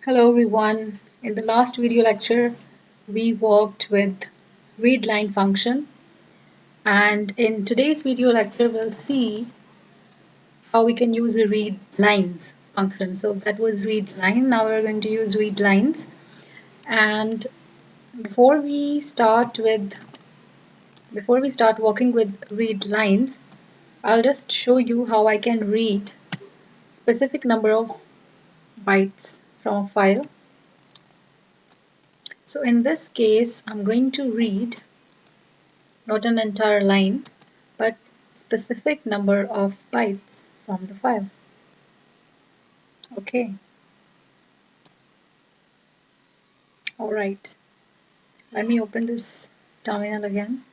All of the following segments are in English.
Hello everyone. In the last video lecture, we worked with readline function, and in today's video lecture, we'll see how we can use the readlines function. So that was readline. Now we're going to use readlines. And before we start with before we start working with readlines, I'll just show you how I can read specific number of bytes from a file. So in this case, I'm going to read not an entire line, but specific number of bytes from the file. Okay, all right. Let me open this terminal again.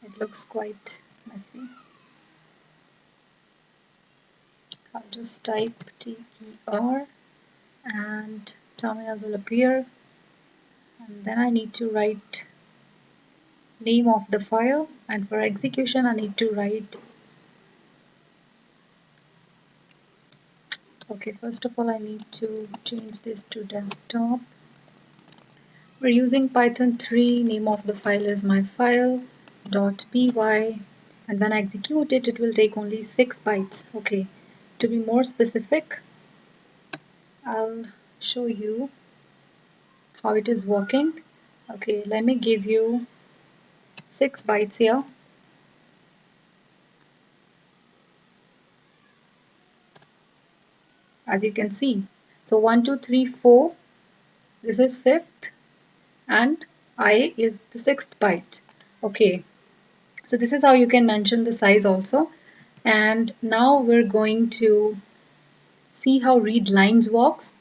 It looks quite messy. I'll just type TER and terminal will appear. And then I need to write name of the file, and for execution I need to write. Okay, first of all I need to change this to desktop. We're using Python 3, name of the file is myfile.py, and when I execute it, it will take only 6 bytes. Okay, to be more specific, I'll show you how it is working. Okay, let me give you 6 bytes here. As you can see, so 1, 2, 3, 4, this is 5th, and I is the 6th byte. Okay, so this is how you can mention the size also. And now we're going to see how readlines works.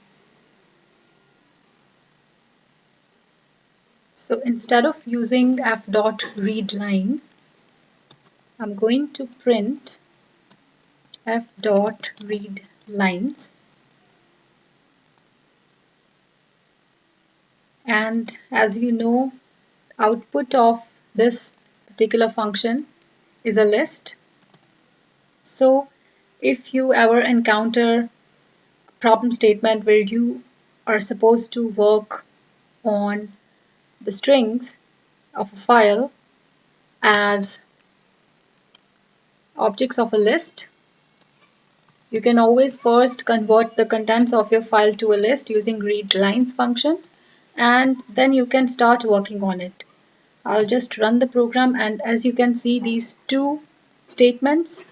So instead of using f.readline, I'm going to print f.readlines. And as you know, output of this particular function is a list. So if you ever encounter a problem statement where you are supposed to work on the strings of a file as objects of a list, you can always first convert the contents of your file to a list using readlines function, and then you can start working on it. I'll just run the program, and as you can see, these two statements,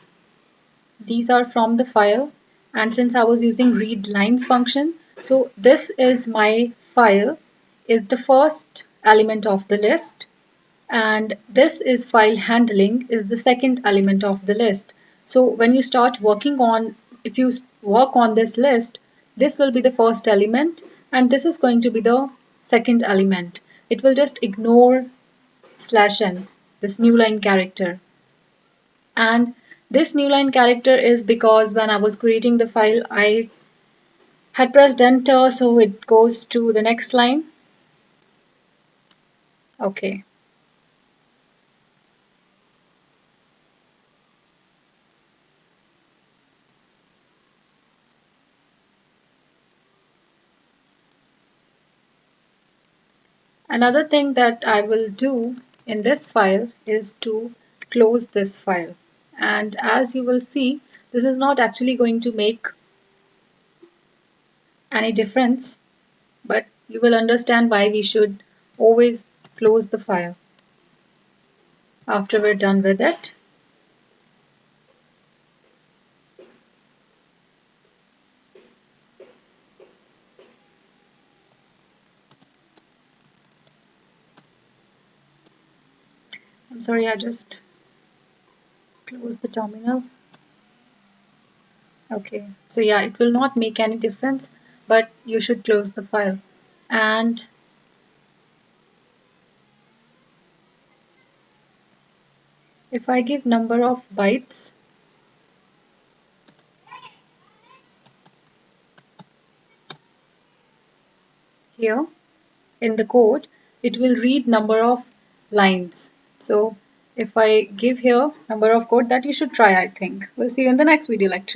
these are from the file, and since I was using readlines function, so this is my file, is the first element of the list, and this is file handling is the second element of the list. So when you start working on, if you work on this list, this will be the first element and this is going to be the second element. It will just ignore /n, this new line character. And this new line character is because when I was creating the file, I had pressed enter, so it goes to the next line. Okay. Another thing that I will do in this file is to close this file. And as you will see, this is not actually going to make any difference, but you will understand why we should always close the file after we're done with it. I'm sorry, I just closed the terminal. Okay, so yeah, it will not make any difference, but you should close the file. And if I give number of bytes, here in the code, it will read number of lines. So if I give here number of code, that you should try, I think. We'll see you in the next video lecture.